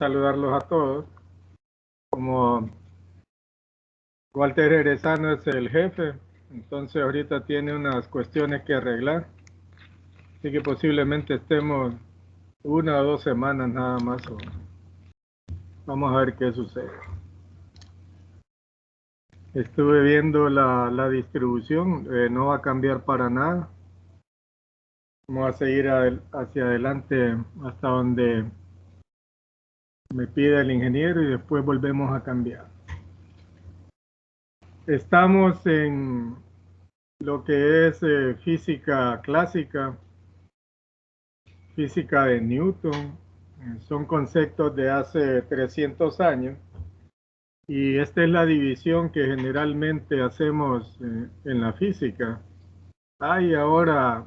saludarlos a todos. Como Walter Jerezano es el jefe, entonces ahorita tiene unas cuestiones que arreglar. Así que posiblemente estemos 1 o 2 semanas nada más. Vamos a ver qué sucede. Estuve viendo la distribución, no va a cambiar para nada. Vamos a seguir hacia adelante hasta donde me pide el ingeniero y después volvemos a cambiar. Estamos en lo que es física clásica, física de Newton. Son conceptos de hace 300 años. Y esta es la división que generalmente hacemos en la física. Hay ahora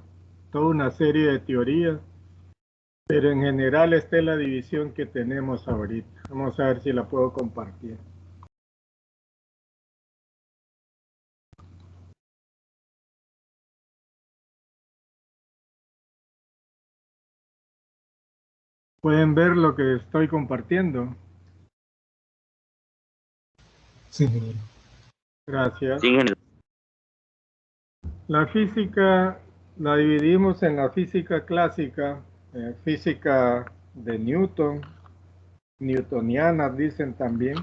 toda una serie de teorías, pero en general esta es la división que tenemos ahorita. Vamos a ver si la puedo compartir. ¿Pueden ver lo que estoy compartiendo? Sí, ingeniero. Gracias. Sí, ingeniero. La física la dividimos en la física clásica, física de Newton, newtoniana dicen también,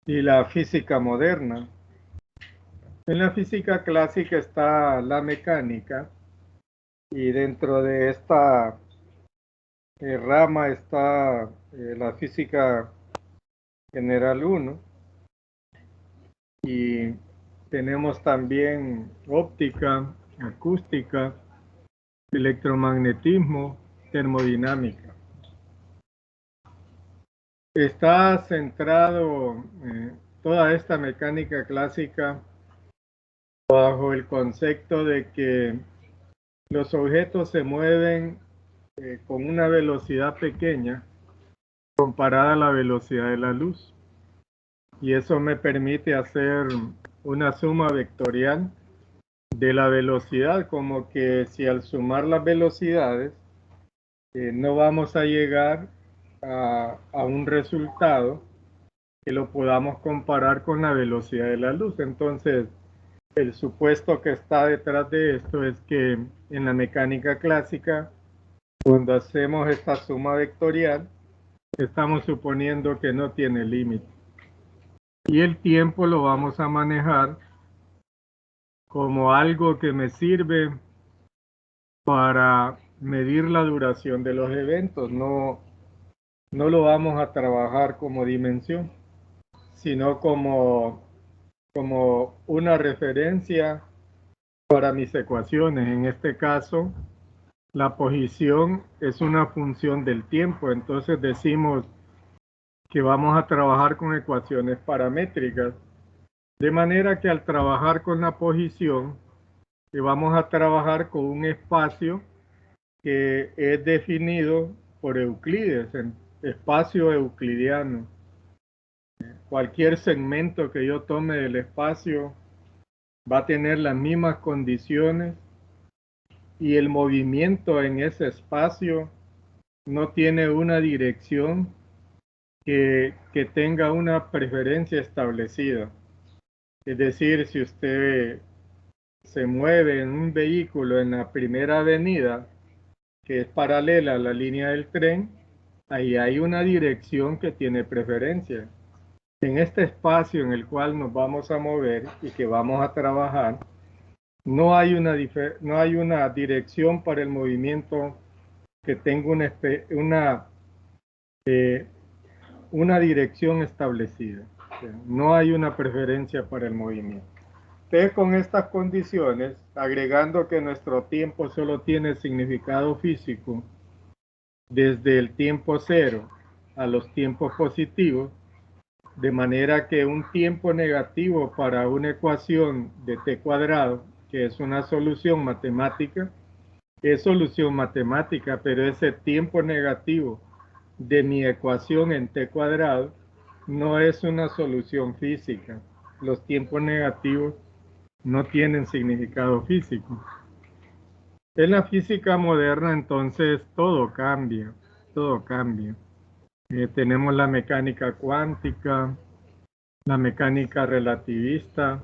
y la física moderna. En la física clásica está la mecánica y dentro de esta rama está la física general 1 y tenemos también óptica, acústica, electromagnetismo, termodinámica. Está centrado toda esta mecánica clásica bajo el concepto de que los objetos se mueven con una velocidad pequeña comparada a la velocidad de la luz. Y eso me permite hacer una suma vectorial de la velocidad, como que si al sumar las velocidades no vamos a llegar a un resultado que lo podamos comparar con la velocidad de la luz. Entonces, el supuesto que está detrás de esto es que en la mecánica clásica, cuando hacemos esta suma vectorial, estamos suponiendo que no tiene límite. Y el tiempo lo vamos a manejar como algo que me sirve para medir la duración de los eventos. No lo vamos a trabajar como dimensión, sino como una referencia para mis ecuaciones. En este caso, la posición es una función del tiempo, entonces decimos que vamos a trabajar con ecuaciones paramétricas, de manera que al trabajar con la posición, vamos a trabajar con un espacio que es definido por Euclides, en espacio euclidiano. Cualquier segmento que yo tome del espacio va a tener las mismas condiciones y el movimiento en ese espacio no tiene una dirección que tenga una preferencia establecida. Es decir, si usted se mueve en un vehículo en la primera avenida, que es paralela a la línea del tren, ahí hay una dirección que tiene preferencia. En este espacio en el cual nos vamos a mover y que vamos a trabajar, no hay una dirección para el movimiento que tenga una dirección establecida. No hay una preferencia para el movimiento. Entonces, con estas condiciones, agregando que nuestro tiempo solo tiene significado físico desde el tiempo cero a los tiempos positivos, de manera que un tiempo negativo para una ecuación de t cuadrado, que es una solución matemática, es solución matemática, pero ese tiempo negativo de mi ecuación en t cuadrado no es una solución física. Los tiempos negativos no tienen significado físico. En la física moderna, entonces, todo cambia, todo cambia. Tenemos la mecánica cuántica, la mecánica relativista,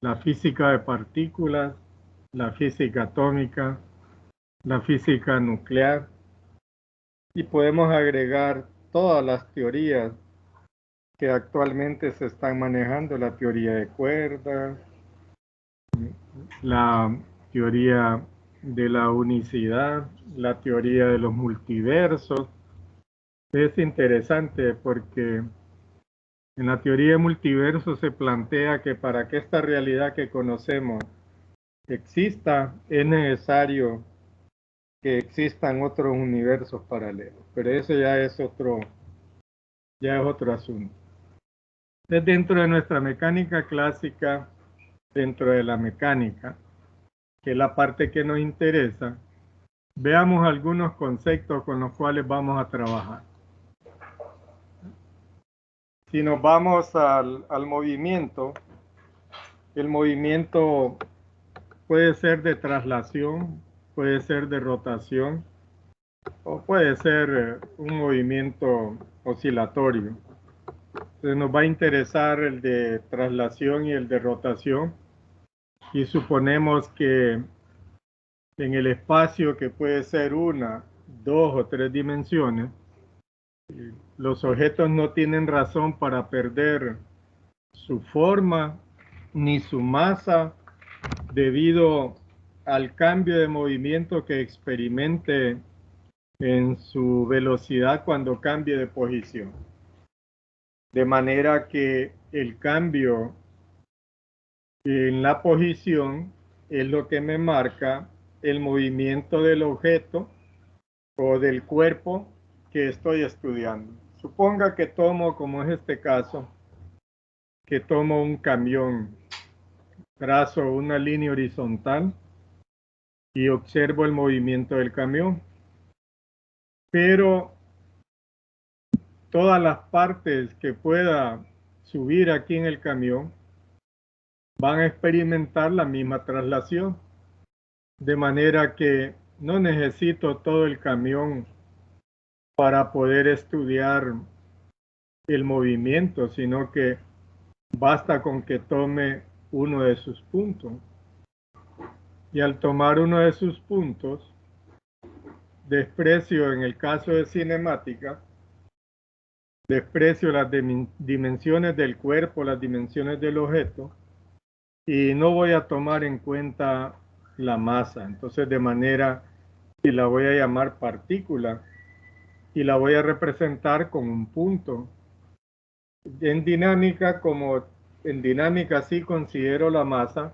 la física de partículas, la física atómica, la física nuclear, y podemos agregar todas las teorías que actualmente se están manejando, la teoría de cuerdas, la teoría de la unicidad, la teoría de los multiversos. Es interesante porque en la teoría de multiversos se plantea que para que esta realidad que conocemos exista, es necesario que existan otros universos paralelos. Pero eso ya es otro asunto. Entonces, dentro de nuestra mecánica clásica, dentro de la mecánica, que es la parte que nos interesa, veamos algunos conceptos con los cuales vamos a trabajar. Si nos vamos al movimiento, el movimiento puede ser de traslación, puede ser de rotación, o puede ser un movimiento oscilatorio. Entonces nos va a interesar el de traslación y el de rotación, y suponemos que en el espacio, que puede ser una, dos o tres dimensiones, los objetos no tienen razón para perder su forma ni su masa debido al cambio de movimiento que experimente en su velocidad cuando cambie de posición. De manera que el cambio en la posición es lo que me marca el movimiento del objeto o del cuerpo que estoy estudiando. Suponga que tomo, como es este caso, que tomo un camión, trazo una línea horizontal y observo el movimiento del camión. Pero todas las partes que pueda subir aquí en el camión van a experimentar la misma traslación. De manera que no necesito todo el camión para poder estudiar el movimiento, sino que basta con que tome uno de sus puntos. Y al tomar uno de sus puntos, desprecio, en el caso de cinemática, desprecio las dimensiones del cuerpo, las dimensiones del objeto, y no voy a tomar en cuenta la masa. Entonces, de manera que la voy a llamar partícula y la voy a representar con un punto. En dinámica, como en dinámica sí considero la masa,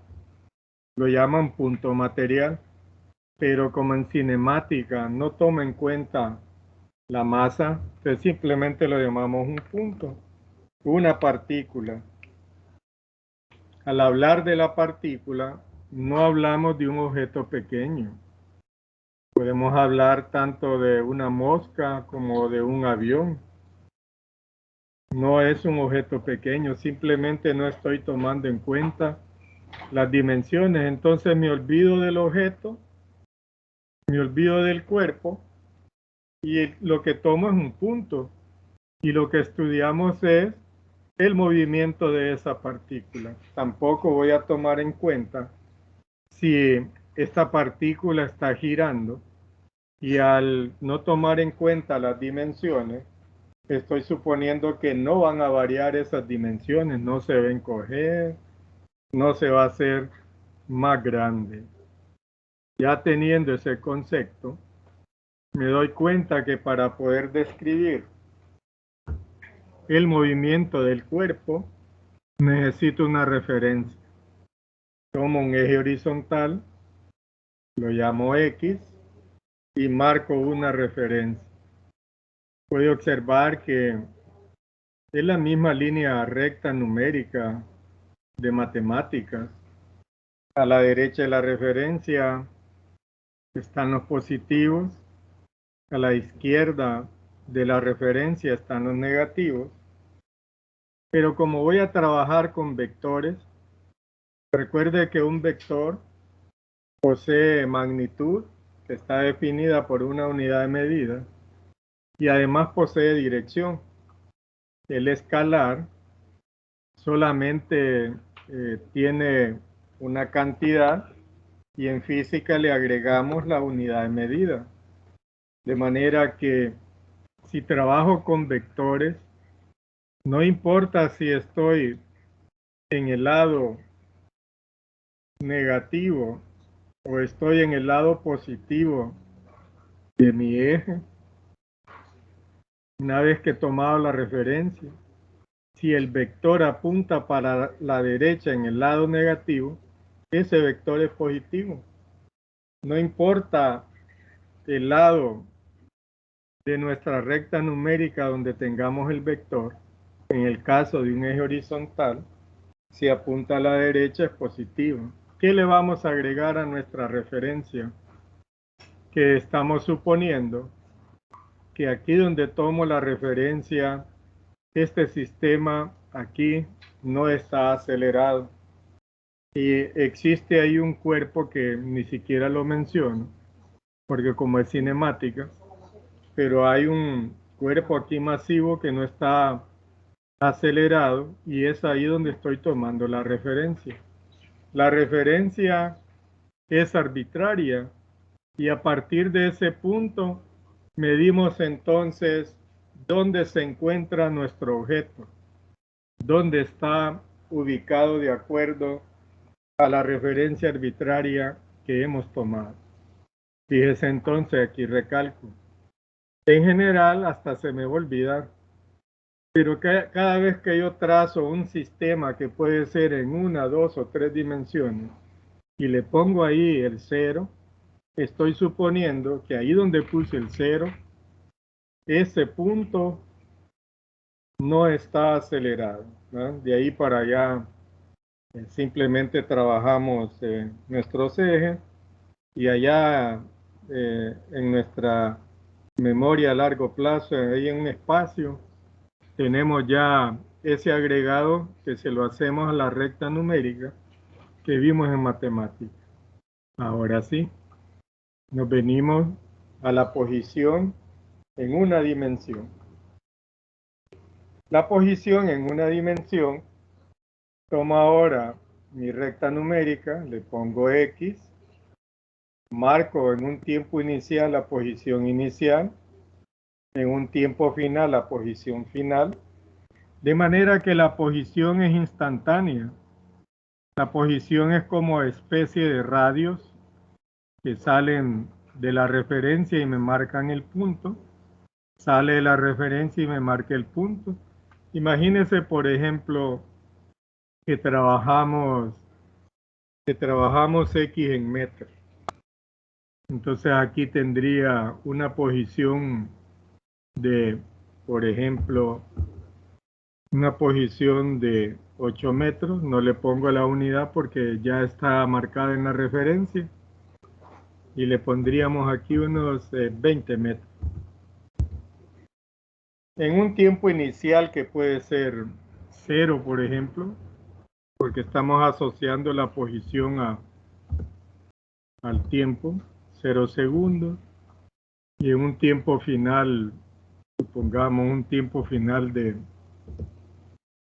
lo llaman punto material, pero como en cinemática no toma en cuenta la masa, entonces simplemente lo llamamos un punto, una partícula. Al hablar de la partícula, no hablamos de un objeto pequeño. Podemos hablar tanto de una mosca como de un avión. No es un objeto pequeño, simplemente no estoy tomando en cuenta las dimensiones. Entonces me olvido del objeto, me olvido del cuerpo, y lo que tomo es un punto. Y lo que estudiamos es el movimiento de esa partícula. Tampoco voy a tomar en cuenta si esta partícula está girando, y al no tomar en cuenta las dimensiones, estoy suponiendo que no van a variar esas dimensiones, no se va a encoger, no se va a hacer más grande. Ya teniendo ese concepto, me doy cuenta que para poder describir el movimiento del cuerpo, necesito una referencia. Tomo un eje horizontal, lo llamo X, y marco una referencia. Puede observar que es la misma línea recta numérica de matemáticas. A la derecha de la referencia están los positivos, a la izquierda de la referencia están los negativos. Pero como voy a trabajar con vectores, recuerde que un vector posee magnitud, que está definida por una unidad de medida, y además posee dirección. El escalar solamente tiene una cantidad y en física le agregamos la unidad de medida. De manera que si trabajo con vectores, no importa si estoy en el lado negativo o estoy en el lado positivo de mi eje, una vez que he tomado la referencia, si el vector apunta para la derecha en el lado negativo, ese vector es positivo. No importa el lado de nuestra recta numérica donde tengamos el vector, en el caso de un eje horizontal, si apunta a la derecha es positivo. ¿Qué le vamos a agregar a nuestra referencia? Que estamos suponiendo que aquí donde tomo la referencia, este sistema aquí no está acelerado. Y existe ahí un cuerpo que ni siquiera lo menciono, porque como es cinemática, pero hay un cuerpo aquí masivo que no está acelerado y es ahí donde estoy tomando la referencia. La referencia es arbitraria y a partir de ese punto medimos entonces dónde se encuentra nuestro objeto, dónde está ubicado de acuerdo a la referencia arbitraria que hemos tomado. Fíjese entonces, aquí recalco. En general, hasta se me va a olvidar, pero cada vez que yo trazo un sistema que puede ser en una, dos o tres dimensiones y le pongo ahí el cero, estoy suponiendo que ahí donde puse el cero, ese punto no está acelerado, ¿no? De ahí para allá simplemente trabajamos nuestros ejes y allá en nuestra memoria a largo plazo, ahí en un espacio, tenemos ya ese agregado que se lo hacemos a la recta numérica que vimos en matemáticas. Ahora sí, nos venimos a la posición en una dimensión. La posición en una dimensión, tomo ahora mi recta numérica, le pongo X, marco en un tiempo inicial la posición inicial, en un tiempo final la posición final, de manera que la posición es instantánea. La posición es como especie de radios que salen de la referencia y me marcan el punto. Sale de la referencia y me marca el punto. Imagínese, por ejemplo, que trabajamos X en metros. Entonces aquí tendría una posición de, por ejemplo, una posición de 8 metros. No le pongo la unidad porque ya está marcada en la referencia. Y le pondríamos aquí unos 20 metros. En un tiempo inicial que puede ser 0, por ejemplo, porque estamos asociando la posición al tiempo, 0 segundos, y en un tiempo final, supongamos un tiempo final de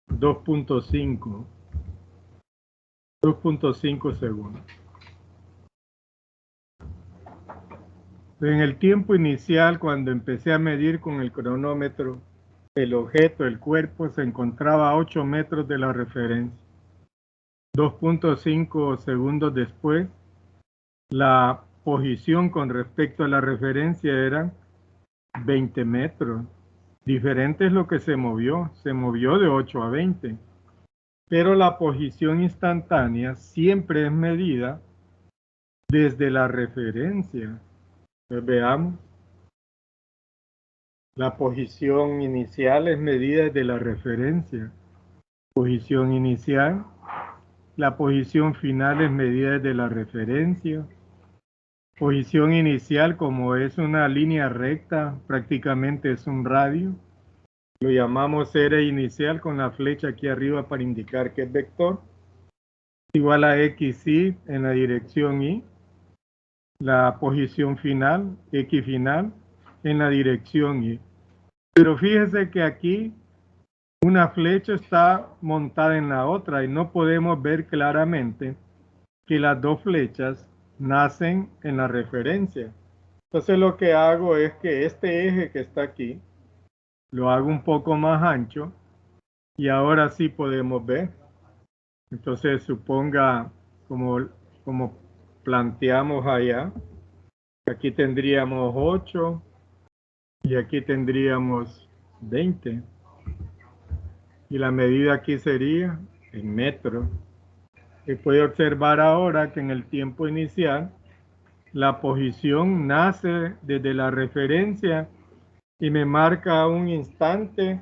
2.5 segundos. En el tiempo inicial, cuando empecé a medir con el cronómetro, el objeto, el cuerpo, se encontraba a 8 metros de la referencia. 2.5 segundos después, la posición con respecto a la referencia era 20 metros. Diferente es lo que se movió de 8 a 20. Pero la posición instantánea siempre es medida desde la referencia. Entonces, veamos. La posición inicial es medida desde la referencia. Posición inicial. La posición final es medida desde la referencia. Posición inicial, como es una línea recta, prácticamente es un radio. Lo llamamos eje inicial con la flecha aquí arriba para indicar que es vector. Igual a XY en la dirección Y. La posición final, X final, en la dirección Y. Pero fíjese que aquí una flecha está montada en la otra y no podemos ver claramente que las dos flechas nacen en la referencia. Entonces lo que hago es que este eje que está aquí lo hago un poco más ancho y ahora sí podemos ver. Entonces suponga como planteamos allá, aquí tendríamos 8 y aquí tendríamos 20. Y la medida aquí sería en metros. Y puede observar ahora que en el tiempo inicial la posición nace desde la referencia y me marca un instante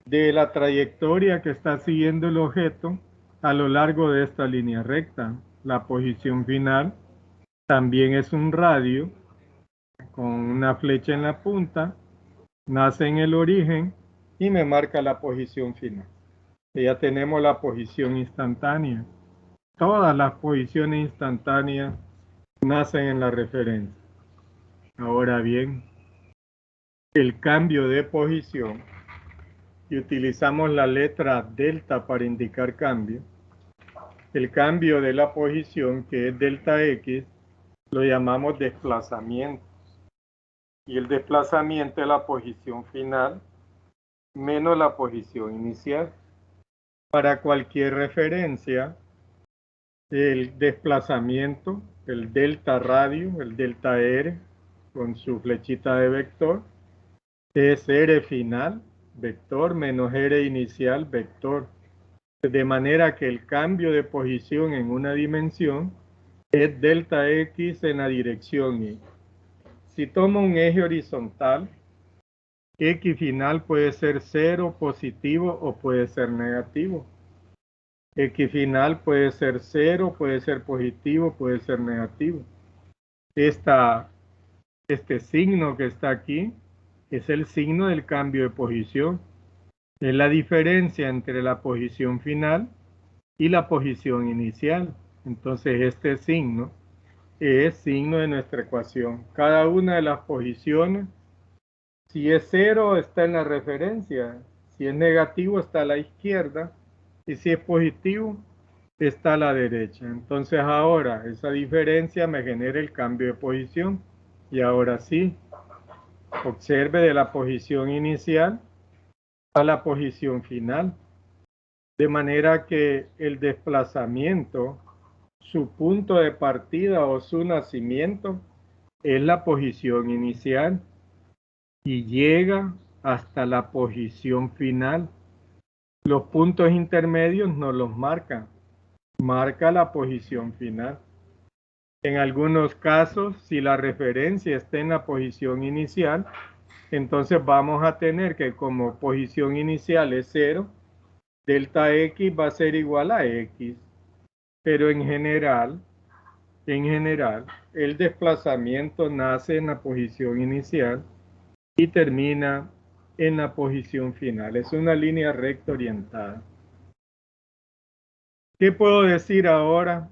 de la trayectoria que está siguiendo el objeto a lo largo de esta línea recta. La posición final también es un radio con una flecha en la punta, nace en el origen y me marca la posición final. Y ya tenemos la posición instantánea. Todas las posiciones instantáneas nacen en la referencia. Ahora bien, el cambio de posición, y utilizamos la letra delta para indicar cambio, el cambio de la posición, que es delta X, lo llamamos desplazamiento. Y el desplazamiento es la posición final menos la posición inicial. Para cualquier referencia, el desplazamiento, el delta radio, el delta R, con su flechita de vector, es R final, vector, menos R inicial, vector. De manera que el cambio de posición en una dimensión es delta X en la dirección Y. Si tomo un eje horizontal, X final puede ser 0 positivo o puede ser negativo. X final puede ser 0, puede ser positivo, puede ser negativo. Este signo que está aquí es el signo del cambio de posición. Es la diferencia entre la posición final y la posición inicial. Entonces este signo es signo de nuestra ecuación. Cada una de las posiciones, si es 0 está en la referencia, si es negativo está a la izquierda y si es positivo está a la derecha. Entonces ahora esa diferencia me genera el cambio de posición. Y ahora sí, observe de la posición inicial a la posición final. De manera que el desplazamiento, su punto de partida o su nacimiento, es la posición inicial y llega hasta la posición final. Los puntos intermedios no los marca, marca la posición final. En algunos casos, si la referencia está en la posición inicial, entonces vamos a tener que como posición inicial es 0, delta X va a ser igual a X. Pero en general, el desplazamiento nace en la posición inicial y termina en la posición final. Es una línea recta orientada. ¿Qué puedo decir ahora?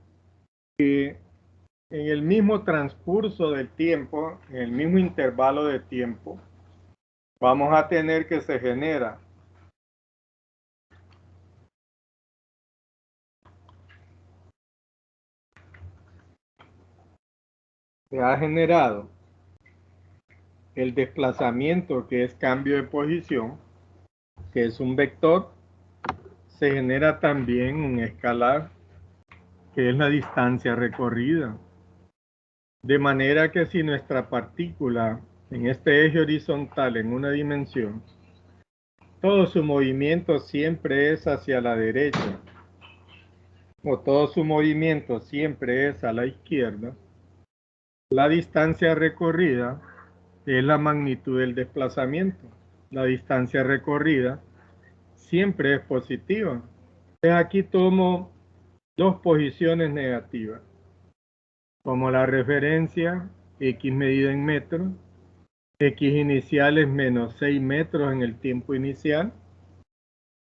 Que en el mismo transcurso del tiempo, en el mismo intervalo de tiempo, vamos a tener que se ha generado el desplazamiento, que es cambio de posición, que es un vector. Se genera también un escalar, que es la distancia recorrida. De manera que si nuestra partícula en este eje horizontal en una dimensión, todo su movimiento siempre es hacia la derecha, o todo su movimiento siempre es a la izquierda, la distancia recorrida es la magnitud del desplazamiento. La distancia recorrida siempre es positiva. Entonces aquí tomo dos posiciones negativas. Como la referencia, X medida en metros, X inicial es menos 6 metros en el tiempo inicial,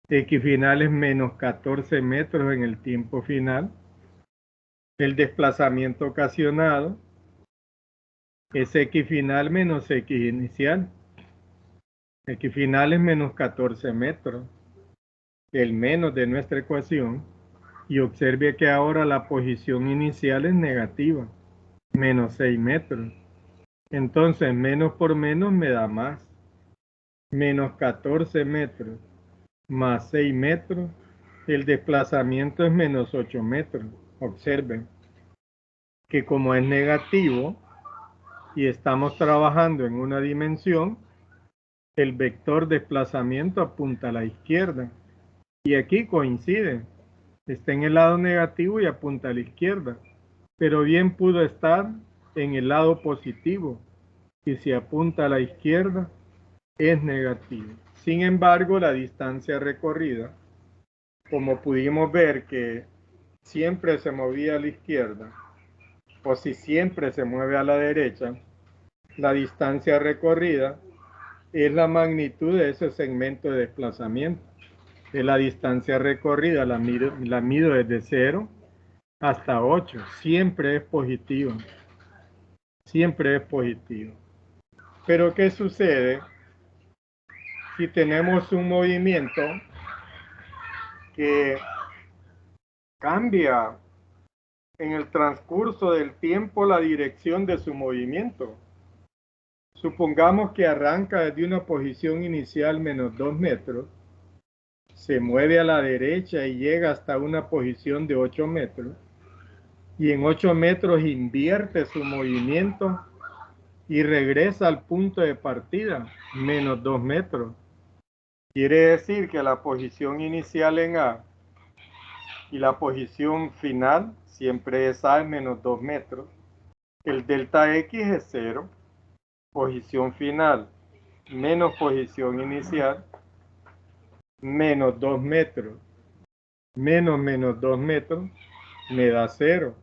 X final es menos 14 metros en el tiempo final. El desplazamiento ocasionado es X final menos X inicial. X final es menos 14 metros, el menos de nuestra ecuación, y observe que ahora la posición inicial es negativa, menos 6 metros. Entonces, menos por menos me da más. Menos 14 metros más 6 metros, el desplazamiento es menos 8 metros. Observen que como es negativo y estamos trabajando en una dimensión, el vector desplazamiento apunta a la izquierda. Y aquí coincide, está en el lado negativo y apunta a la izquierda, pero bien pudo estar en el lado positivo y si apunta a la izquierda es negativo. Sin embargo, la distancia recorrida, como pudimos ver que siempre se movía a la izquierda, o si siempre se mueve a la derecha, la distancia recorrida es la magnitud de ese segmento de desplazamiento. Es la distancia recorrida, la mido desde 0 hasta 8. Siempre es positiva. Siempre es positivo. Pero ¿qué sucede si tenemos un movimiento que cambia en el transcurso del tiempo la dirección de su movimiento? Supongamos que arranca desde una posición inicial menos 2 metros, se mueve a la derecha y llega hasta una posición de 8 metros, y en 8 metros invierte su movimiento y regresa al punto de partida, menos 2 metros. Quiere decir que la posición inicial en A y la posición final siempre es A en menos 2 metros. El delta X es 0, posición final menos posición inicial, menos 2 metros, menos 2 metros, me da 0.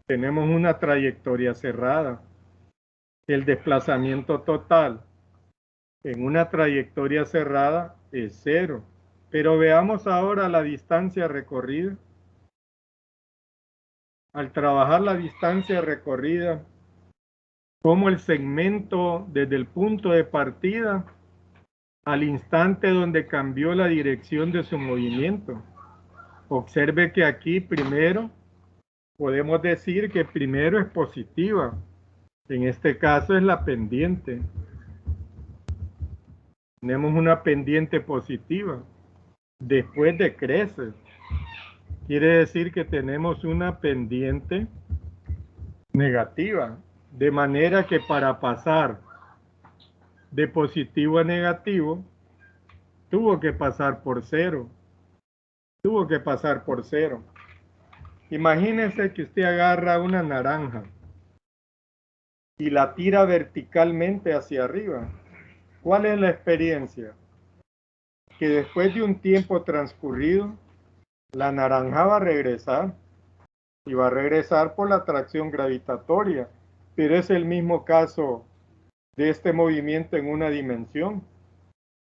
Tenemos una trayectoria cerrada. El desplazamiento total en una trayectoria cerrada es 0. Pero veamos ahora la distancia recorrida. Al trabajar la distancia recorrida, como el segmento desde el punto de partida al instante donde cambió la dirección de su movimiento. Observe que aquí primero podemos decir que primero es positiva. En este caso es la pendiente. Tenemos una pendiente positiva. Después decrece. Quiere decir que tenemos una pendiente negativa. De manera que para pasar de positivo a negativo, tuvo que pasar por 0. Tuvo que pasar por 0. Imagínese que usted agarra una naranja y la tira verticalmente hacia arriba. ¿Cuál es la experiencia? Que después de un tiempo transcurrido, la naranja va a regresar y va a regresar por la atracción gravitatoria, pero es el mismo caso de este movimiento en una dimensión.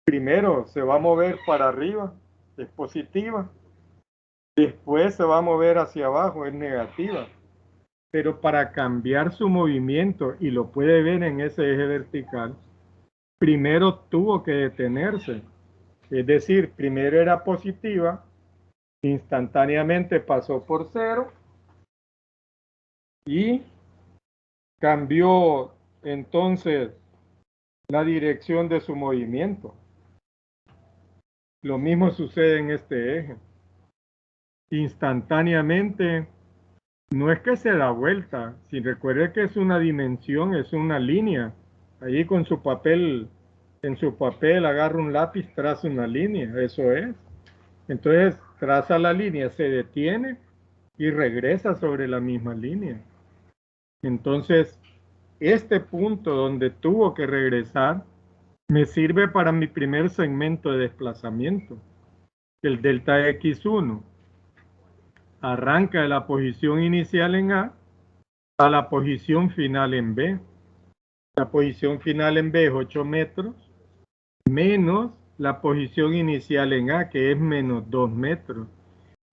Primero se va a mover para arriba, es positiva, después se va a mover hacia abajo, es negativa. Pero para cambiar su movimiento, y lo puede ver en ese eje vertical, primero tuvo que detenerse. Es decir, primero era positiva, instantáneamente pasó por 0 y cambió entonces la dirección de su movimiento. Lo mismo sucede en este eje. Instantáneamente, no es que se da vuelta, si recuerde que es una dimensión, es una línea. Ahí con su papel, en su papel agarra un lápiz, traza una línea, eso es. Entonces traza la línea, se detiene y regresa sobre la misma línea. Entonces, este punto donde tuvo que regresar me sirve para mi primer segmento de desplazamiento, el delta x1. Arranca de la posición inicial en A a la posición final en B. La posición final en B es 8 metros, menos la posición inicial en A, que es menos 2 metros.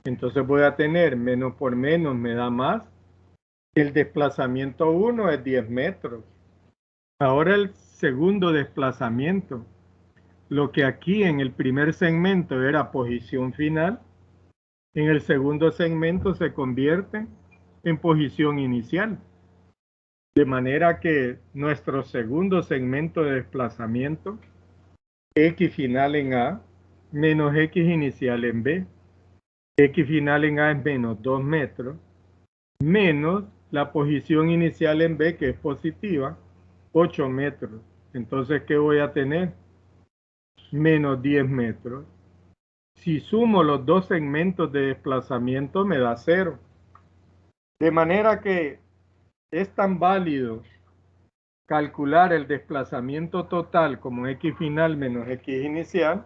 Entonces voy a tener menos por menos me da más. El desplazamiento 1 es 10 metros. Ahora el segundo desplazamiento. lo que aquí en el primer segmento era posición final, en el segundo segmento se convierte en posición inicial. De manera que nuestro segundo segmento de desplazamiento, X final en A, menos X inicial en B. X final en A es menos 2 metros, menos la posición inicial en B, que es positiva, 8 metros. Entonces, ¿qué voy a tener? Menos 10 metros. Si sumo los dos segmentos de desplazamiento, me da 0. De manera que es tan válido calcular el desplazamiento total como X final menos X inicial,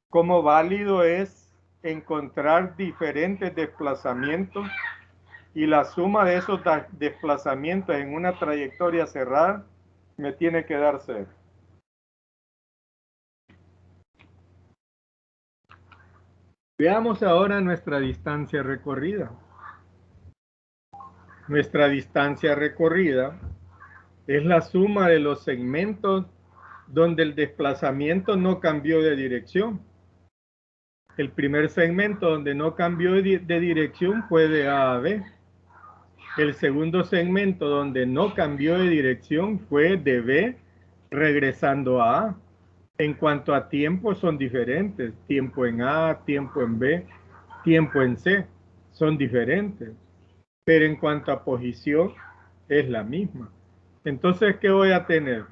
como válido es encontrar diferentes desplazamientos y la suma de esos desplazamientos en una trayectoria cerrada me tiene que dar 0. Veamos ahora nuestra distancia recorrida. Nuestra distancia recorrida es la suma de los segmentos donde el desplazamiento no cambió de dirección. El primer segmento donde no cambió de dirección fue de A a B. El segundo segmento donde no cambió de dirección fue de B regresando a A. En cuanto a tiempo son diferentes. Tiempo en A, tiempo en B, tiempo en C son diferentes. Pero en cuanto a posición es la misma. Entonces, ¿qué voy a tener?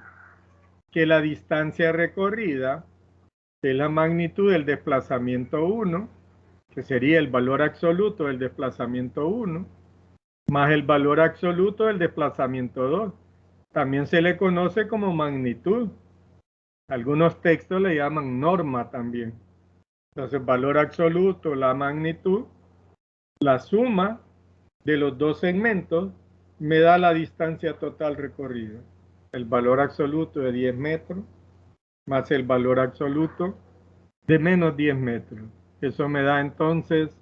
Que la distancia recorrida es la magnitud del desplazamiento 1, que sería el valor absoluto del desplazamiento 1, más el valor absoluto del desplazamiento 2. También se le conoce como magnitud. Algunos textos le llaman norma también. Entonces, valor absoluto, la magnitud, la suma de los dos segmentos me da la distancia total recorrida. El valor absoluto de 10 metros más el valor absoluto de menos 10 metros. Eso me da entonces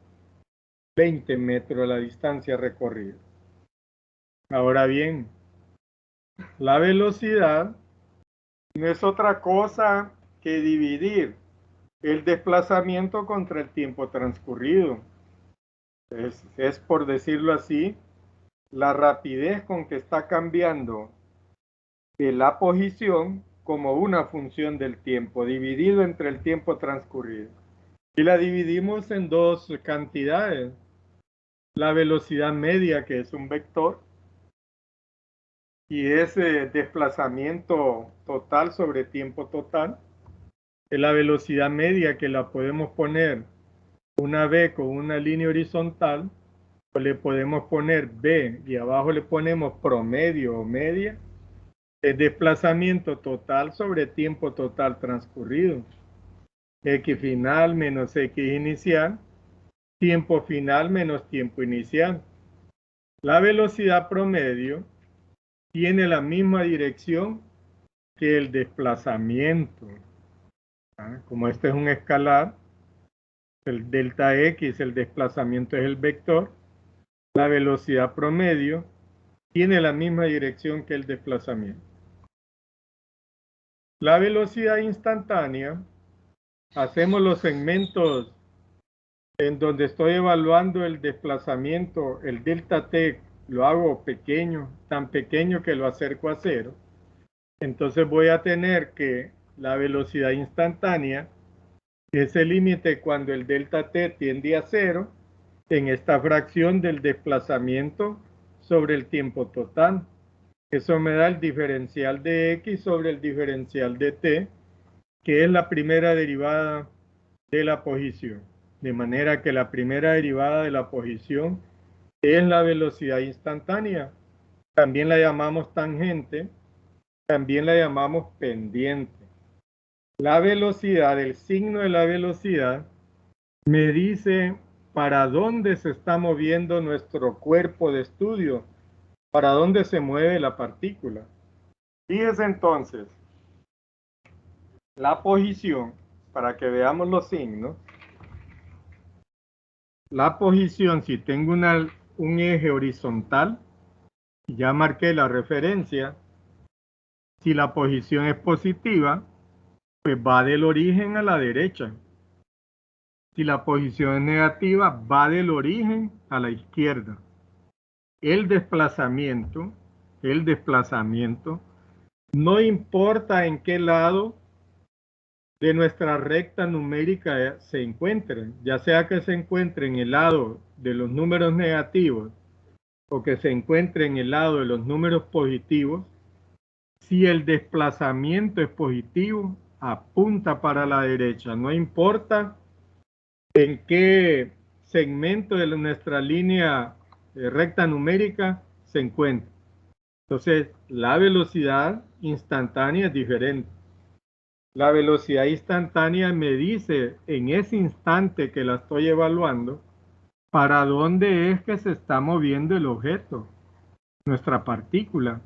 20 metros la distancia recorrida. Ahora bien, la velocidad no es otra cosa que dividir el desplazamiento contra el tiempo transcurrido. Es por decirlo así, la rapidez con que está cambiando de la posición como una función del tiempo, dividido entre el tiempo transcurrido. Y la dividimos en dos cantidades. La velocidad media, que es un vector, y ese desplazamiento total sobre tiempo total. Es la velocidad media, que la podemos poner una B con una línea horizontal, o le podemos poner B y abajo le ponemos promedio o media. El desplazamiento total sobre tiempo total transcurrido. X final menos X inicial, tiempo final menos tiempo inicial. La velocidad promedio tiene la misma dirección que el desplazamiento. Como este es un escalar, el delta X, el desplazamiento es el vector, la velocidad promedio tiene la misma dirección que el desplazamiento. La velocidad instantánea, hacemos los segmentos en donde estoy evaluando el desplazamiento, el delta t, lo hago pequeño, tan pequeño que lo acerco a 0. Entonces voy a tener que la velocidad instantánea es el límite cuando el delta t tiende a 0 en esta fracción del desplazamiento sobre el tiempo total. Eso me da el diferencial de x sobre el diferencial de t, que es la primera derivada de la posición. De manera que la primera derivada de la posición es la velocidad instantánea. También la llamamos tangente, también la llamamos pendiente. La velocidad, el signo de la velocidad, me dice para dónde se está moviendo nuestro cuerpo de estudio, para dónde se mueve la partícula. Fíjese entonces, la posición, para que veamos los signos. La posición, si tengo un eje horizontal, ya marqué la referencia. Si la posición es positiva, pues va del origen a la derecha. Si la posición es negativa, va del origen a la izquierda. El desplazamiento, el desplazamiento, no importa en qué lado de nuestra recta numérica se encuentren, ya sea que se encuentre en el lado de los números negativos o que se encuentre en el lado de los números positivos, si el desplazamiento es positivo, apunta para la derecha, no importa en qué segmento de nuestra línea recta numérica se encuentra. Entonces, la velocidad instantánea es diferente. La velocidad instantánea me dice en ese instante que la estoy evaluando para dónde es que se está moviendo el objeto, nuestra partícula.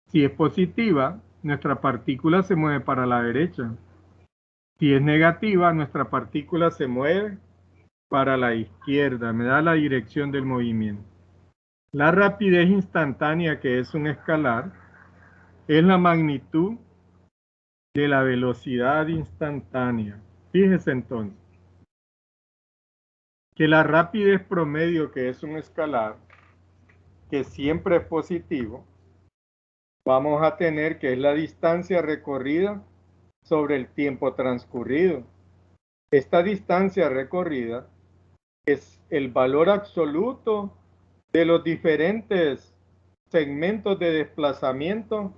Si es positiva, nuestra partícula se mueve para la derecha. Si es negativa, nuestra partícula se mueve para la izquierda, me da la dirección del movimiento. La rapidez instantánea, que es un escalar, es la magnitud de la velocidad instantánea. Fíjese entonces que la rapidez promedio, que es un escalar, que siempre es positivo, vamos a tener que es la distancia recorrida sobre el tiempo transcurrido. Esta distancia recorrida es el valor absoluto de los diferentes segmentos de desplazamiento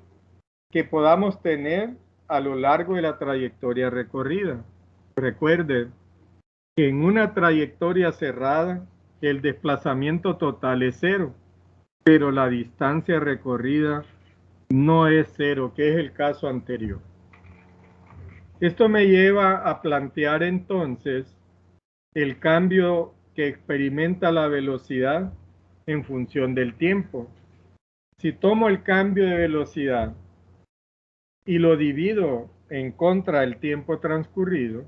que podamos tener a lo largo de la trayectoria recorrida. Recuerde que en una trayectoria cerrada el desplazamiento total es cero, pero la distancia recorrida no es cero, que es el caso anterior. Esto me lleva a plantear entonces el cambio que experimenta la velocidad en función del tiempo. Si tomo el cambio de velocidad y lo divido en contra del tiempo transcurrido,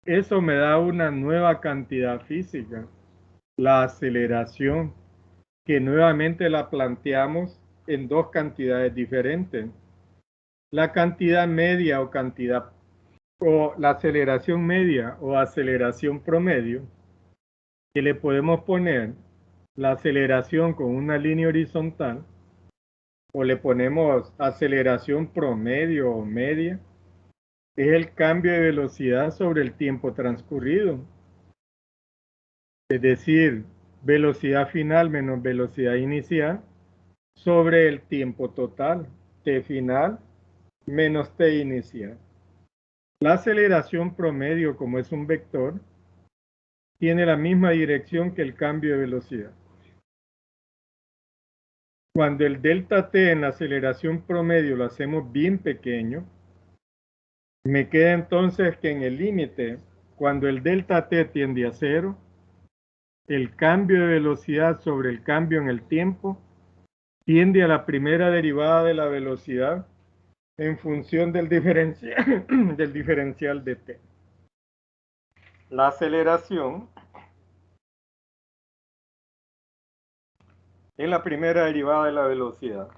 eso me da una nueva cantidad física, la aceleración, que nuevamente la planteamos en dos cantidades diferentes. La cantidad media o la aceleración media o aceleración promedio, que le podemos poner la aceleración con una línea horizontal, o le ponemos aceleración promedio o media, es el cambio de velocidad sobre el tiempo transcurrido. Es decir, velocidad final menos velocidad inicial sobre el tiempo total, t final menos t inicial. La aceleración promedio, como es un vector, tiene la misma dirección que el cambio de velocidad. Cuando el delta t en la aceleración promedio lo hacemos bien pequeño, me queda entonces que en el límite, cuando el delta t tiende a cero, el cambio de velocidad sobre el cambio en el tiempo tiende a la primera derivada de la velocidad en función del diferencial, del diferencial de t. La aceleración es la primera derivada de la velocidad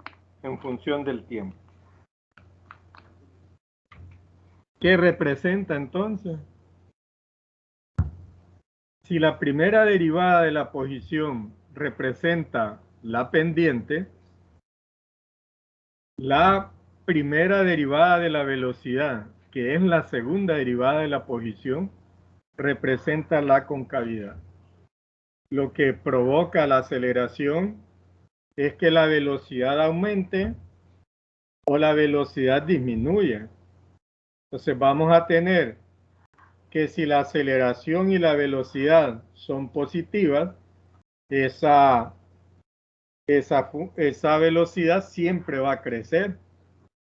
en función del tiempo. ¿Qué representa entonces? Si la primera derivada de la posición representa la pendiente, la primera derivada de la velocidad, que es la segunda derivada de la posición, representa la concavidad. Lo que provoca la aceleración es que la velocidad aumente o la velocidad disminuya. Entonces vamos a tener que si la aceleración y la velocidad son positivas, esa velocidad siempre va a crecer.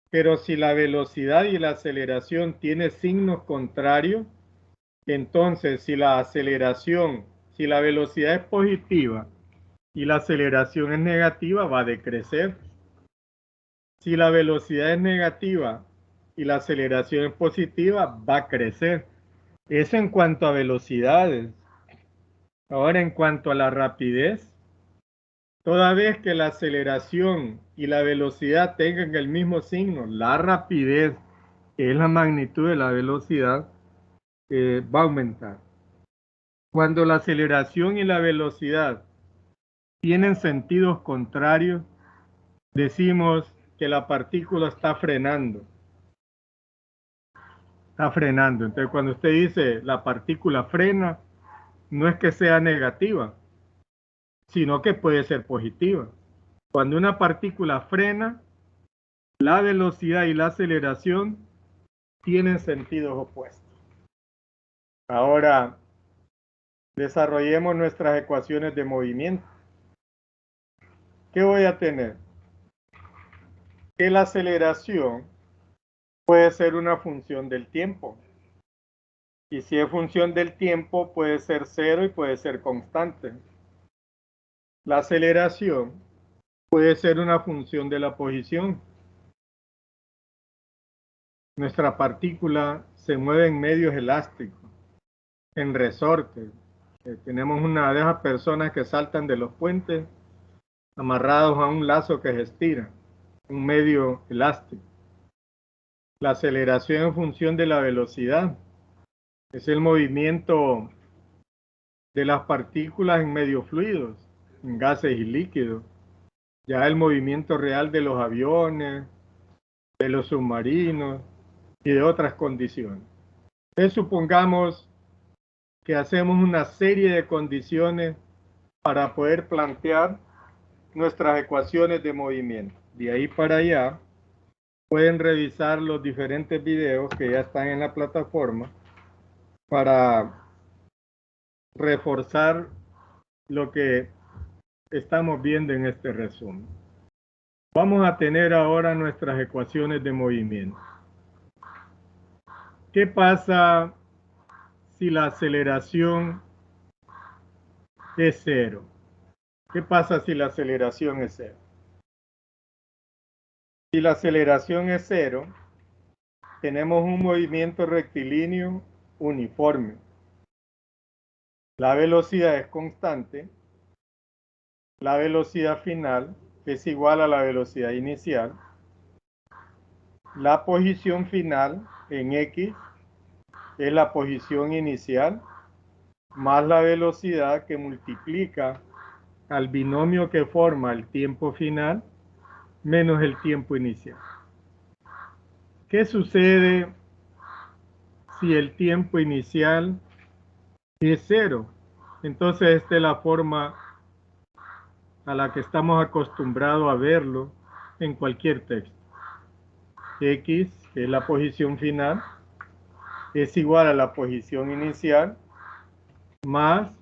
Pero si la velocidad y la aceleración tienen signos contrarios, entonces si la velocidad es positiva y la aceleración es negativa, va a decrecer. Si la velocidad es negativa y la aceleración es positiva, va a crecer. Eso en cuanto a velocidades. Ahora, en cuanto a la rapidez, toda vez que la aceleración y la velocidad tengan el mismo signo, la rapidez que es la magnitud de la velocidad, va a aumentar. Cuando la aceleración y la velocidad tienen sentidos contrarios, decimos que la partícula está frenando. Está frenando. Entonces, cuando usted dice la partícula frena, no es que sea negativa, sino que puede ser positiva. Cuando una partícula frena, la velocidad y la aceleración tienen sentidos opuestos. Ahora, desarrollemos nuestras ecuaciones de movimiento. ¿Qué voy a tener? Que la aceleración puede ser una función del tiempo. Y si es función del tiempo, puede ser cero y puede ser constante. La aceleración puede ser una función de la posición. Nuestra partícula se mueve en medios elásticos, en resortes. Tenemos una de esas personas que saltan de los puentes amarrados a un lazo que se estira, un medio elástico. La aceleración en función de la velocidad es el movimiento de las partículas en medios fluidos, en gases y líquidos. Ya el movimiento real de los aviones, de los submarinos y de otras condiciones. Entonces, supongamos que hacemos una serie de condiciones para poder plantear nuestras ecuaciones de movimiento. De ahí para allá pueden revisar los diferentes videos que ya están en la plataforma para reforzar lo que estamos viendo en este resumen. Vamos a tener ahora nuestras ecuaciones de movimiento. ¿Qué pasa si la aceleración es cero? ¿Qué pasa si la aceleración es cero? Si la aceleración es cero, tenemos un movimiento rectilíneo uniforme. La velocidad es constante. La velocidad final es igual a la velocidad inicial. La posición final en X es la posición inicial más la velocidad que multiplica al binomio que forma el tiempo final menos el tiempo inicial. ¿Qué sucede si el tiempo inicial es cero? Entonces esta es la forma a la que estamos acostumbrados a verlo en cualquier texto. X, que es la posición final, es igual a la posición inicial más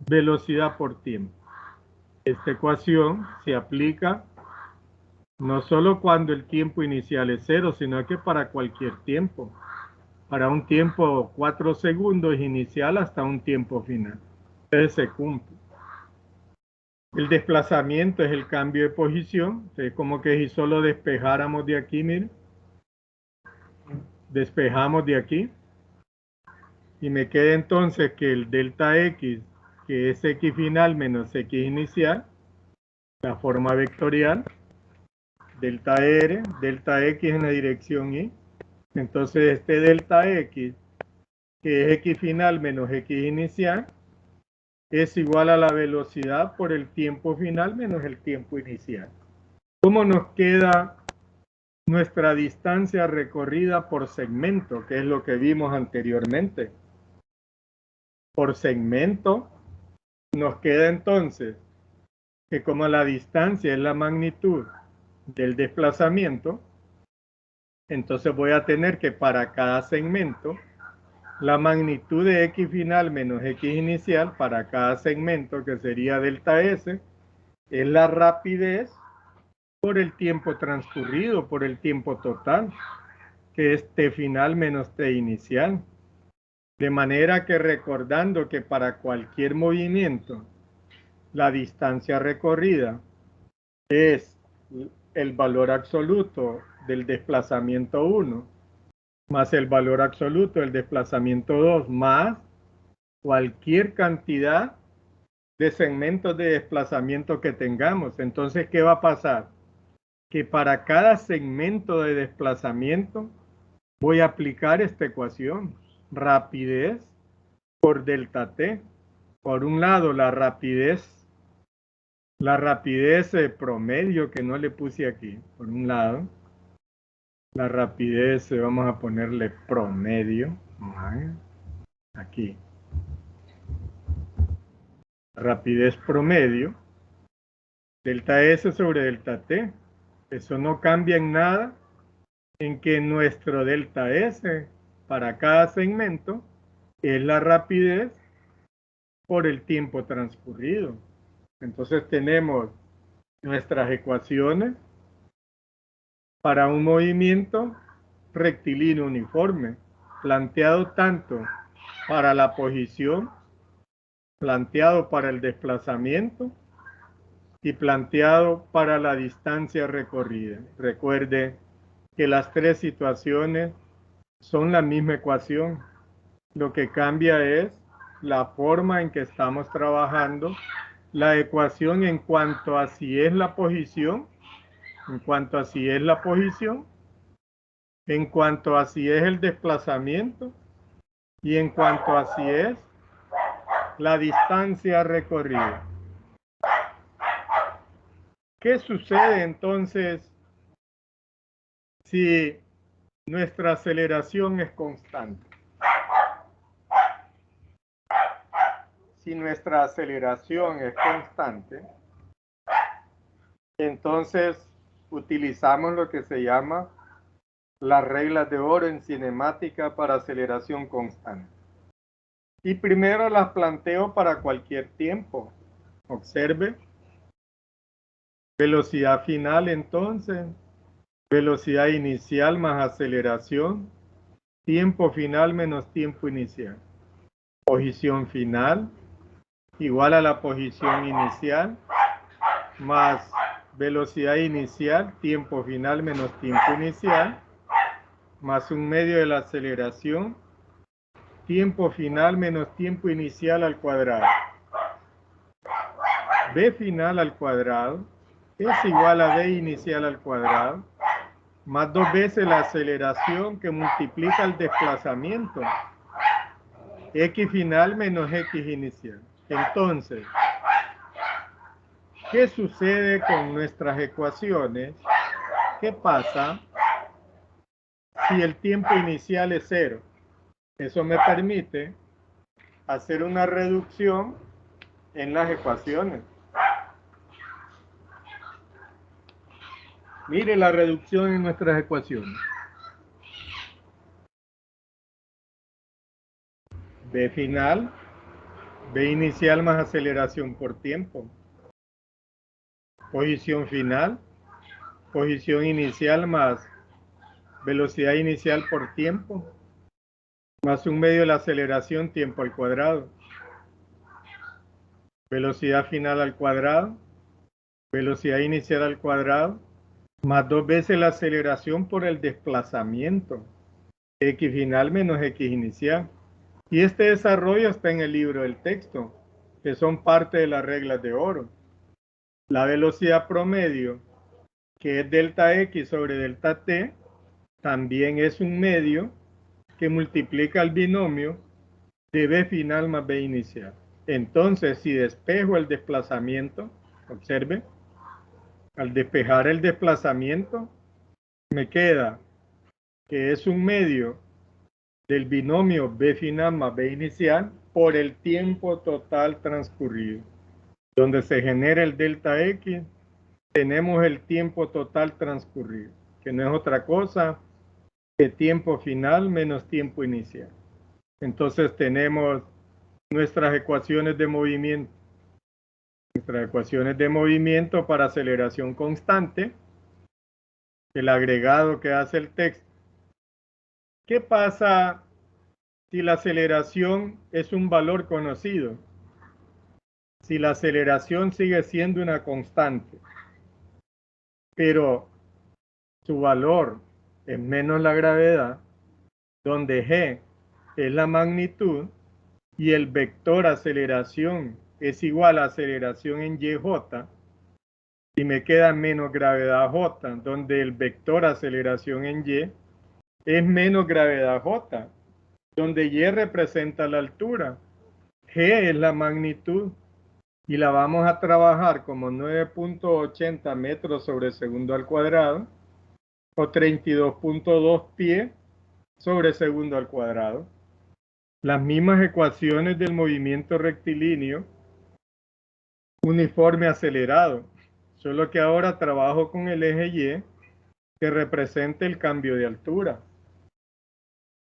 velocidad por tiempo. Esta ecuación se aplica no solo cuando el tiempo inicial es cero, sino que para cualquier tiempo. Para un tiempo 4 segundos inicial hasta un tiempo final. Entonces se cumple. El desplazamiento es el cambio de posición. Es como que si solo despejáramos de aquí, miren. Despejamos de aquí. Y me queda entonces que el delta X, que es X final menos X inicial, la forma vectorial, delta R, delta X en la dirección Y. Entonces este delta X, que es X final menos X inicial, es igual a la velocidad por el tiempo final menos el tiempo inicial. ¿Cómo nos queda nuestra distancia recorrida por segmento, que es lo que vimos anteriormente? Por segmento nos queda entonces que como la distancia es la magnitud del desplazamiento, entonces voy a tener que para cada segmento la magnitud de X final menos X inicial para cada segmento, que sería delta S, es la rapidez por el tiempo transcurrido, por el tiempo total, que es T final menos T inicial. De manera que recordando que para cualquier movimiento, la distancia recorrida es el valor absoluto del desplazamiento 1, más el valor absoluto del desplazamiento 2, más cualquier cantidad de segmentos de desplazamiento que tengamos. Entonces, ¿qué va a pasar? Que para cada segmento de desplazamiento voy a aplicar esta ecuación. Rapidez por delta t. Por un lado, la rapidez promedio que no le puse aquí. Por un lado, la rapidez, vamos a ponerle promedio. Aquí. Rapidez promedio. Delta S sobre delta T. Eso no cambia en nada en que nuestro delta S para cada segmento es la rapidez por el tiempo transcurrido. Entonces tenemos nuestras ecuaciones para un movimiento rectilíneo uniforme, planteado tanto para la posición, planteado para el desplazamiento y planteado para la distancia recorrida. Recuerde que las tres situaciones son la misma ecuación. Lo que cambia es la forma en que estamos trabajando la ecuación en cuanto a si es la posición, en cuanto a si es la posición, en cuanto a si es el desplazamiento y en cuanto a si es la distancia recorrida. ¿Qué sucede entonces si nuestra aceleración es constante? Si nuestra aceleración es constante, entonces utilizamos lo que se llama las reglas de oro en cinemática para aceleración constante. Y primero las planteo para cualquier tiempo. Observe. Velocidad final entonces, velocidad inicial más aceleración, tiempo final menos tiempo inicial. Posición final igual a la posición inicial más velocidad inicial, tiempo final menos tiempo inicial, más un medio de la aceleración, tiempo final menos tiempo inicial al cuadrado. B final al cuadrado es igual a B inicial al cuadrado, más 2 veces la aceleración que multiplica el desplazamiento. X final menos X inicial. Entonces, ¿qué sucede con nuestras ecuaciones? ¿Qué pasa si el tiempo inicial es 0? Eso me permite hacer una reducción en las ecuaciones. Mire la reducción en nuestras ecuaciones. B final, B inicial más aceleración por tiempo. Posición final, posición inicial más velocidad inicial por tiempo, más un medio de la aceleración tiempo al cuadrado. Velocidad final al cuadrado, velocidad inicial al cuadrado, más 2 veces la aceleración por el desplazamiento. X final menos X inicial. Y este desarrollo está en el libro del texto, que son parte de las reglas de oro. La velocidad promedio, que es delta X sobre delta T, también es un medio que multiplica el binomio de B final más B inicial. Entonces, si despejo el desplazamiento, observe, al despejar el desplazamiento, me queda que es un medio del binomio B final más B inicial por el tiempo total transcurrido. Donde se genera el delta X, tenemos el tiempo total transcurrido, que no es otra cosa que tiempo final menos tiempo inicial. Entonces tenemos nuestras ecuaciones de movimiento. Nuestras ecuaciones de movimiento para aceleración constante, el agregado que hace el texto. ¿Qué pasa si la aceleración es un valor conocido? Si la aceleración sigue siendo una constante, pero su valor es menos la gravedad, donde g es la magnitud y el vector aceleración es igual a aceleración en yj, y me queda menos gravedad j, donde el vector aceleración en y es menos gravedad J, donde Y representa la altura, G es la magnitud, y la vamos a trabajar como 9.80 metros sobre segundo al cuadrado, o 32.2 pies sobre segundo al cuadrado. Las mismas ecuaciones del movimiento rectilíneo uniforme acelerado, solo que ahora trabajo con el eje Y, que representa el cambio de altura.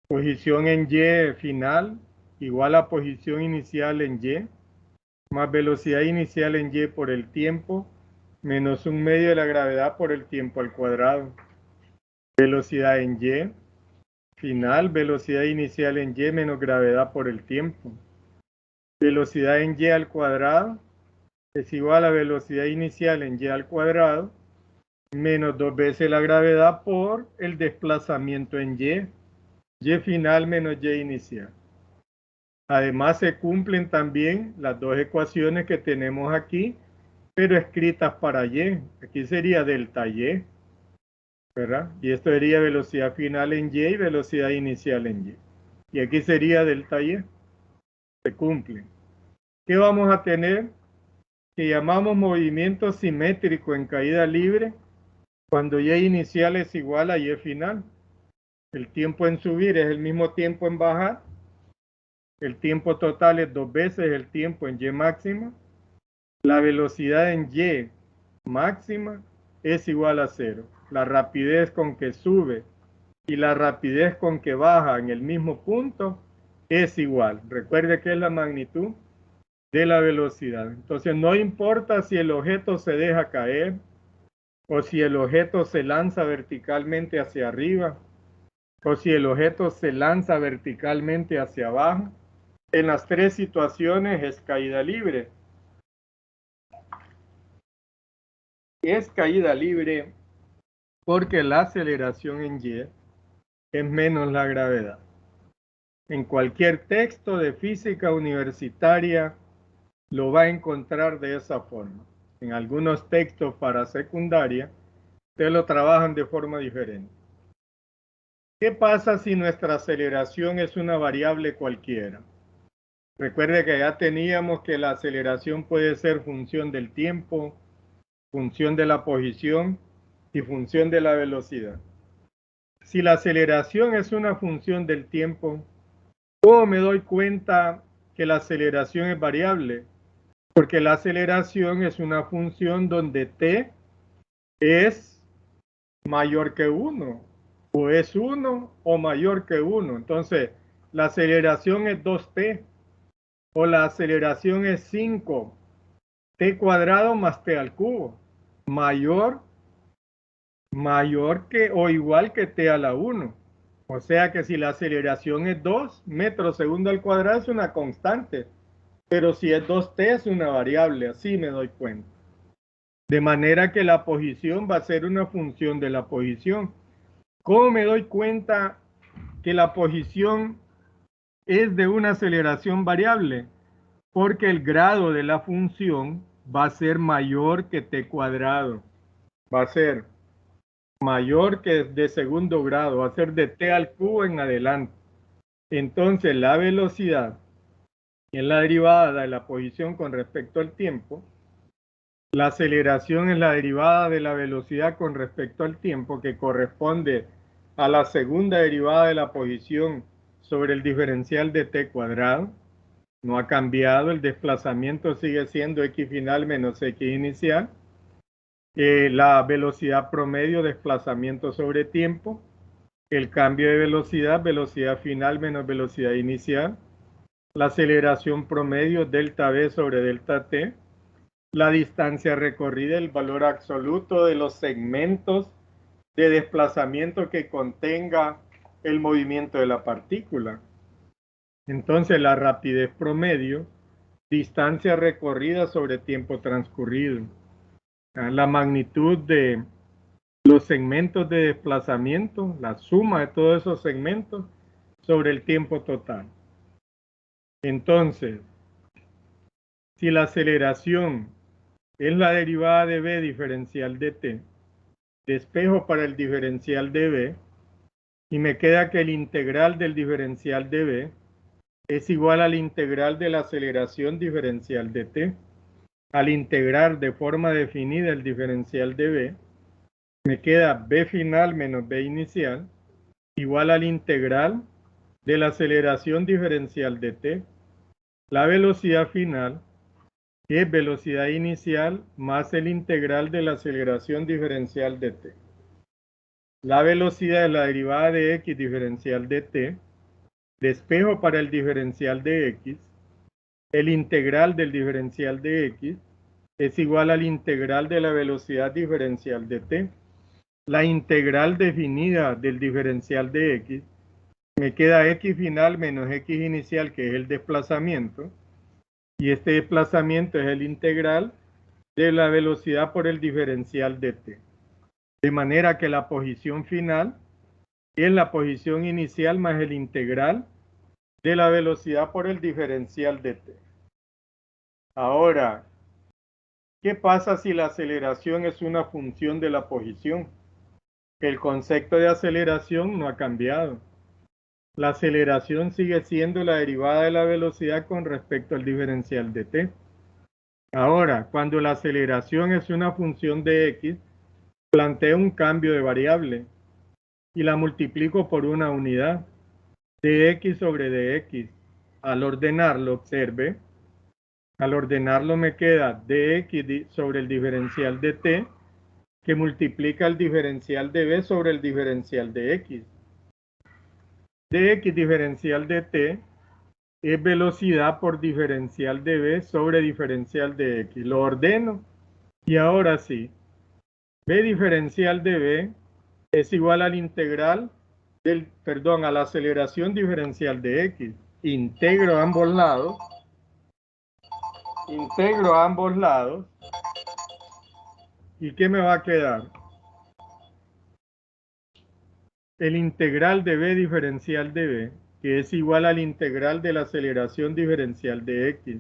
Posición en Y final igual a posición inicial en Y, más velocidad inicial en Y por el tiempo, menos 1/2 de la gravedad por el tiempo al cuadrado. Velocidad en Y final, velocidad inicial en Y menos gravedad por el tiempo. Velocidad en Y al cuadrado es igual a velocidad inicial en Y al cuadrado menos 2 veces la gravedad por el desplazamiento en Y. Y final menos Y inicial. Además se cumplen también las dos ecuaciones que tenemos aquí, pero escritas para Y. Aquí sería delta Y, ¿verdad? Y esto sería velocidad final en Y y velocidad inicial en Y. Y aquí sería delta Y. Se cumplen. ¿Qué vamos a tener? Que llamamos movimiento simétrico en caída libre cuando Y inicial es igual a Y final. El tiempo en subir es el mismo tiempo en bajar. El tiempo total es 2 veces el tiempo en Y máxima. La velocidad en Y máxima es igual a 0. La rapidez con que sube y la rapidez con que baja en el mismo punto es igual. Recuerde que es la magnitud de la velocidad. Entonces no importa si el objeto se deja caer o si el objeto se lanza verticalmente hacia arriba o si el objeto se lanza verticalmente hacia abajo. En las tres situaciones es caída libre. Es caída libre porque la aceleración en Y es menos la gravedad. En cualquier texto de física universitaria lo va a encontrar de esa forma. En algunos textos para secundaria, te lo trabajan de forma diferente. ¿Qué pasa si nuestra aceleración es una variable cualquiera? Recuerde que ya teníamos que la aceleración puede ser función del tiempo, función de la posición y función de la velocidad. Si la aceleración es una función del tiempo, ¿cómo me doy cuenta que la aceleración es variable? Porque la aceleración es una función donde t es mayor que 1, o es 1 o mayor que 1. Entonces, la aceleración es 2t, o la aceleración es 5, t cuadrado más t al cubo, mayor que o igual que t a la 1. O sea que si la aceleración es 2 metros segundo al cuadrado es una constante, pero si es 2t es una variable, así me doy cuenta. De manera que la posición va a ser una función de la posición. ¿Cómo me doy cuenta que la posición es de una aceleración variable? Porque el grado de la función va a ser mayor que t cuadrado. Va a ser mayor que de segundo grado, va a ser de t al cubo en adelante. Entonces la velocidad es la derivada de la posición con respecto al tiempo. La aceleración es la derivada de la velocidad con respecto al tiempo, que corresponde a la segunda derivada de la posición sobre el diferencial de t cuadrado. No ha cambiado, el desplazamiento sigue siendo x final menos x inicial. La velocidad promedio, desplazamiento sobre tiempo. El cambio de velocidad, velocidad final menos velocidad inicial. La aceleración promedio, delta v sobre delta t. La distancia recorrida, el valor absoluto de los segmentos de desplazamiento que contenga el movimiento de la partícula. Entonces, la rapidez promedio, distancia recorrida sobre tiempo transcurrido. La magnitud de los segmentos de desplazamiento, la suma de todos esos segmentos sobre el tiempo total. Entonces, si la aceleración es la derivada de v diferencial de t, despejo para el diferencial de v, Y me queda que el integral del diferencial de B es igual al integral de la aceleración diferencial de t. Al integrar de forma definida el diferencial de B, me queda B final menos B inicial igual al integral de la aceleración diferencial de t. La velocidad final es velocidad inicial más el integral de la aceleración diferencial de t. La velocidad es la derivada de x diferencial de t, despejo para el diferencial de x, el integral del diferencial de x es igual al integral de la velocidad diferencial de t. La integral definida del diferencial de x me queda x final menos x inicial, que es el desplazamiento, y este desplazamiento es el integral de la velocidad por el diferencial de t. De manera que la posición final es la posición inicial más el integral de la velocidad por el diferencial de t. Ahora, ¿qué pasa si la aceleración es una función de la posición? El concepto de aceleración no ha cambiado. La aceleración sigue siendo la derivada de la velocidad con respecto al diferencial de t. Ahora, cuando la aceleración es una función de x, planteo un cambio de variable y la multiplico por una unidad, dx sobre dx. Al ordenarlo, observe, al ordenarlo me queda dx sobre el diferencial de t, que multiplica el diferencial de b sobre el diferencial de x. Dx diferencial de t es velocidad por diferencial de b sobre diferencial de x. Lo ordeno y ahora sí, b diferencial de b es igual al integral a la aceleración diferencial de x. Integro ambos lados. ¿Y qué me va a quedar? El integral de b diferencial de b, que es igual al integral de la aceleración diferencial de x.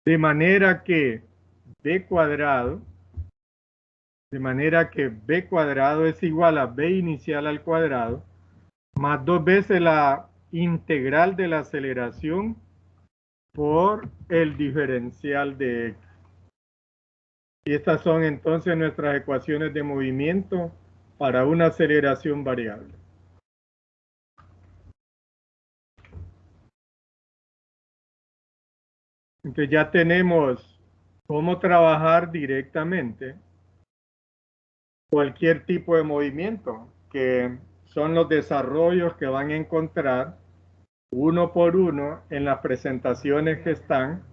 De manera que b cuadrado es igual a b inicial al cuadrado más 2 veces la integral de la aceleración por el diferencial de x. Y estas son entonces nuestras ecuaciones de movimiento para una aceleración variable. Entonces ya tenemos cómo trabajar directamente cualquier tipo de movimiento, que son los desarrollos que van a encontrar uno por uno en las presentaciones que están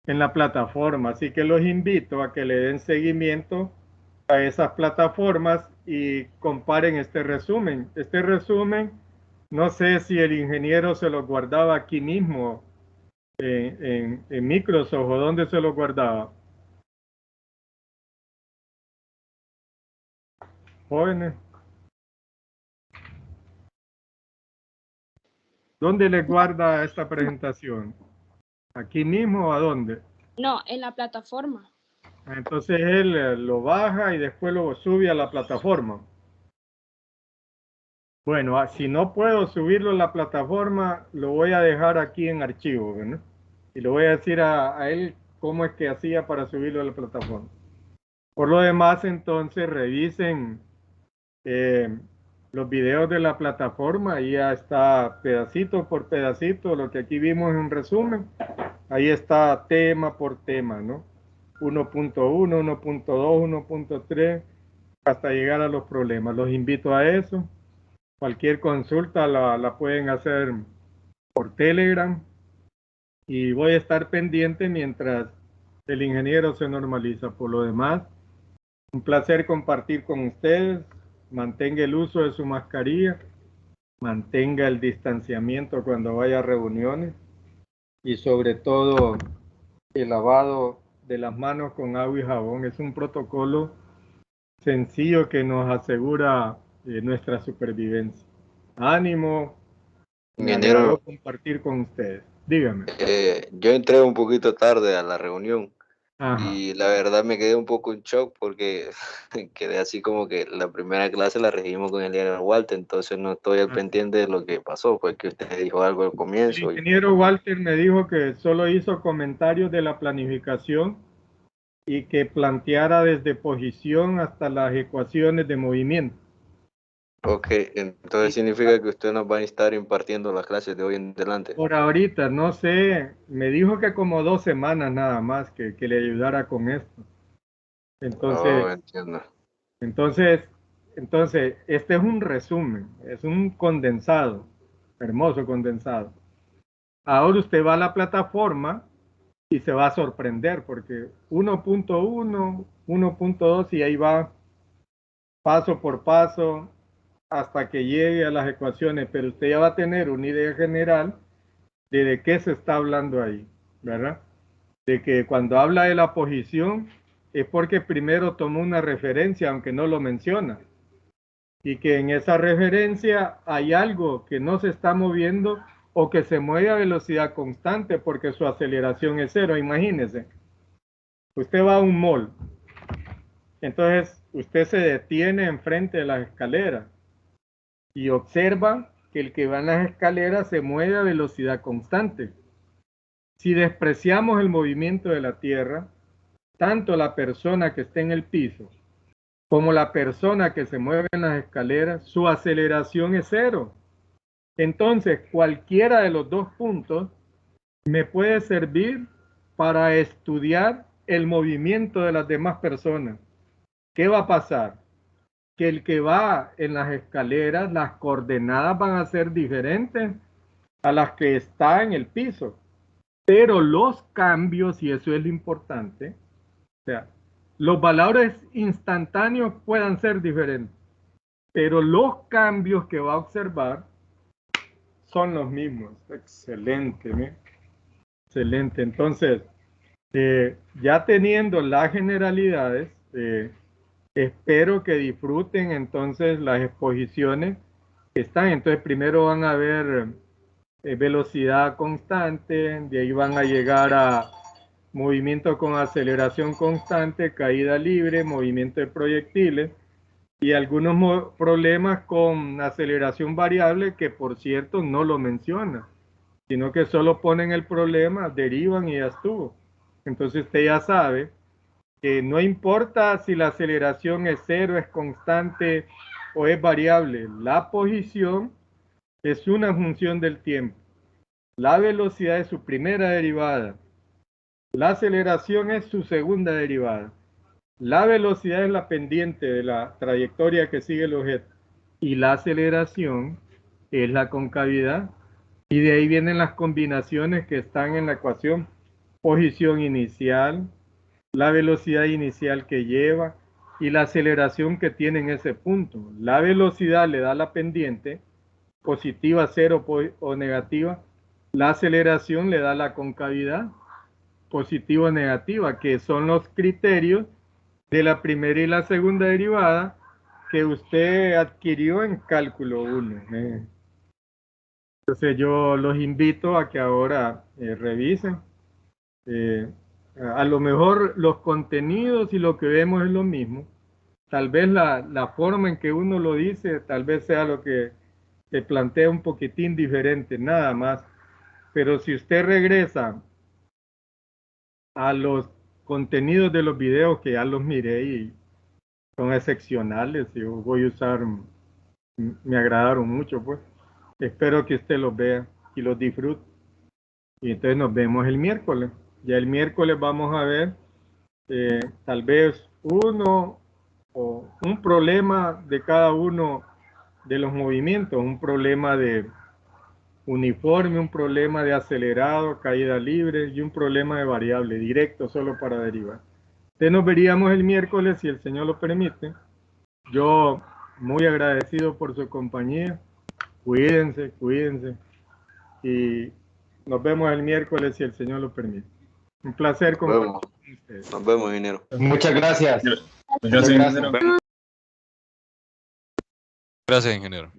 en la plataforma. Así que los invito a que le den seguimiento a esas plataformas y comparen este resumen. Este resumen, no sé si el ingeniero se lo guardaba aquí mismo en Microsoft o dónde se lo guardaba. Jóvenes, ¿dónde le guarda esta presentación? ¿Aquí mismo o a dónde? No, en la plataforma. Entonces él lo baja y después lo sube a la plataforma. Bueno, si no puedo subirlo a la plataforma, lo voy a dejar aquí en archivo, ¿no? Y le voy a decir a él cómo es que hacía para subirlo a la plataforma. Por lo demás, entonces, revisen los videos de la plataforma. Ahí ya está pedacito por pedacito, lo que aquí vimos en un resumen. Ahí está tema por tema, ¿no? 1.1, 1.2, 1.3, hasta llegar a los problemas. Los invito a eso. Cualquier consulta la pueden hacer por Telegram y voy a estar pendiente mientras el ingeniero se normaliza. Por lo demás, un placer compartir con ustedes. Mantenga el uso de su mascarilla, mantenga el distanciamiento cuando vaya a reuniones y sobre todo el lavado de las manos con agua y jabón. Es un protocolo sencillo que nos asegura nuestra supervivencia. Ánimo, me agradó compartir con ustedes. Dígame. Yo entré un poquito tarde a la reunión. Ajá. Y la verdad me quedé un poco en shock porque quedé así como que la primera clase la regimos con el ingeniero Walter, entonces no estoy al Ah. pendiente de lo que pasó, fue que usted dijo algo al El comienzo. ingeniero Walter me dijo que solo hizo comentarios de la planificación y que planteara desde posición hasta las ecuaciones de movimiento. Ok, entonces significa que usted nos va a estar impartiendo las clases de hoy en adelante. Por ahorita, no sé, me dijo que como 2 semanas nada más que le ayudara con esto. Oh, Entonces, entiendo. entonces, entonces, este es un resumen, es un condensado, hermoso condensado. Ahora usted va a la plataforma y se va a sorprender porque 1.1, 1.2 y ahí va paso por paso hasta que llegue a las ecuaciones, pero usted ya va a tener una idea general de qué se está hablando ahí, ¿verdad? De que cuando habla de la posición es porque primero tomó una referencia, aunque no lo menciona, y que en esa referencia hay algo que no se está moviendo o que se mueve a velocidad constante porque su aceleración es cero. Imagínese, usted va a un mall, entonces usted se detiene enfrente de las escaleras y observa que el que va en las escaleras se mueve a velocidad constante. Si despreciamos el movimiento de la Tierra, tanto la persona que está en el piso como la persona que se mueve en las escaleras, su aceleración es cero. Entonces, cualquiera de los dos puntos me puede servir para estudiar el movimiento de las demás personas. ¿Qué va a pasar? Que el que va en las escaleras, las coordenadas van a ser diferentes a las que está en el piso. Pero los cambios, y eso es lo importante, o sea, los valores instantáneos puedan ser diferentes, pero los cambios que va a observar son los mismos. Excelente, ¿eh? Excelente. Entonces, ya teniendo las generalidades, espero que disfruten entonces las exposiciones que están. Entonces, primero van a ver velocidad constante, de ahí van a llegar a movimiento con aceleración constante, caída libre, movimiento de proyectiles y algunos problemas con aceleración variable que por cierto no lo menciona, sino que solo ponen el problema, derivan y ya estuvo. Entonces usted ya sabe que no importa si la aceleración es cero, es constante o es variable, la posición es una función del tiempo. La velocidad es su primera derivada. La aceleración es su segunda derivada. La velocidad es la pendiente de la trayectoria que sigue el objeto. Y la aceleración es la concavidad. Y de ahí vienen las combinaciones que están en la ecuación. Posición inicial, la velocidad inicial que lleva y la aceleración que tiene en ese punto. La velocidad le da la pendiente, positiva, cero o negativa. La aceleración le da la concavidad, positiva o negativa, que son los criterios de la primera y la segunda derivada que usted adquirió en cálculo 1. Entonces yo los invito a que ahora revisen. Eh, a lo mejor los contenidos y lo que vemos es lo mismo. Tal vez la forma en que uno lo dice, tal vez sea lo que te plantea un poquitín diferente, nada más. Pero si usted regresa a los contenidos de los videos que ya los miré y son excepcionales, yo voy a usar, me agradaron mucho, pues. Espero que usted los vea y los disfrute. Y entonces nos vemos el miércoles. Ya el miércoles vamos a ver tal vez uno o un problema de cada uno de los movimientos, un problema de uniforme, un problema de acelerado, caída libre y un problema de variable directo solo para derivar. Entonces nos veríamos el miércoles si el Señor lo permite. Yo muy agradecido por su compañía. Cuídense, cuídense y nos vemos el miércoles si el Señor lo permite. Un placer compartir con ustedes. Nos vemos, ingeniero. Muchas gracias. Gracias, ingeniero. Muchas gracias. Gracias, ingeniero.